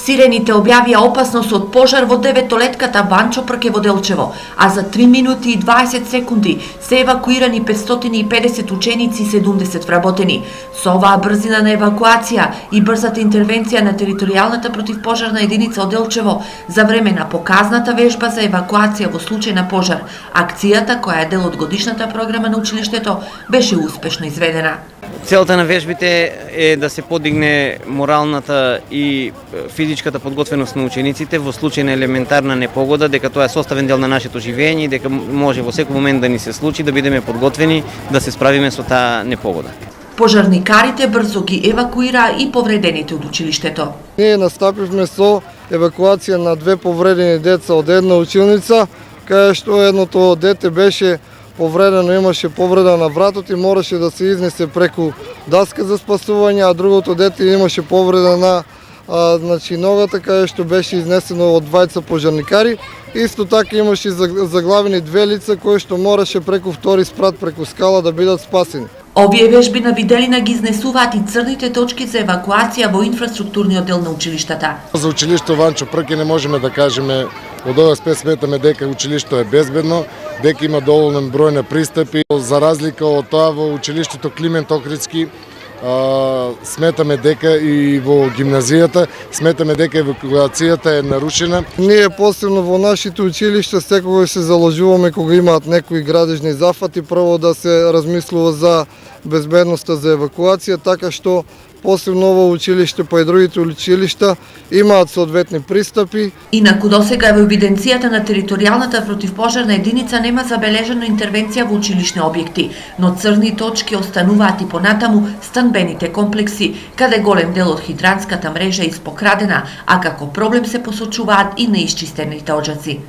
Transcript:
Сирените објавија опасност од пожар во 9-летката Банчо Прке во Делчево, а за 3 минути и 20 секунди се евакуирани 550 ученици и 70 вработени. Со оваа брзина на евакуација и брзата интервенција на територијалната противпожарна единица од Делчево за време на показната вежба за евакуација во случај на пожар, акцијата која е дел од годишната програма на училиштето беше успешно изведена. Целта на вежбите е да се подигне моралната и физичката подготвеност на учениците во случај на елементарна непогода, дека тоа е составен дел на нашето живење и дека може во секој момент да ни се случи, да бидеме подготвени да се справиме со таа непогода. Пожарникарите брзо ги евакуираа и повредените од училиштето. Ние настапивме со евакуација на 2 повредени деца од една училница, кај што едното дете беше повредено, имаше повреда на вратот и мораше да се изнесе преку даска за спасување, а другото дете имаше повреда на ногата, кај што беше изнесено од двајца пожарникари. Исто така имаше заглавени 2 лица кои што мораше преку втори спрат преку скала да бидат спасени. Овие вежби на виделина ги изнесуваат и црните точки за евакуација во инфраструктурниот дел на училиштата. За училиште Банчо Прке не можеме да кажеме од овој аспект сметаме дека училиштето е безбедно, дека има доволен број на пристапи. За разлика од тоа во училиштето Климент Охридски сметаме дека и во гимназијата сметаме дека евакуацијата е нарушена. Ние посебно во нашите училишта секогаш се заложуваме кога имаат некои градежни зафати прво да се размислува за безбедноста за евакуација, така што посебно ово училиште па и другите училишта имаат соодветни пристапи. Инаку досега во евиденцијата на територијалната противпожарна единица нема забележено интервенција во училишни објекти, но црни точки остануваат и понатаму станбените комплекси, каде голем дел од хидрантската мрежа е испокрадена, а како проблем се посочуваат и неисчистените оџаци.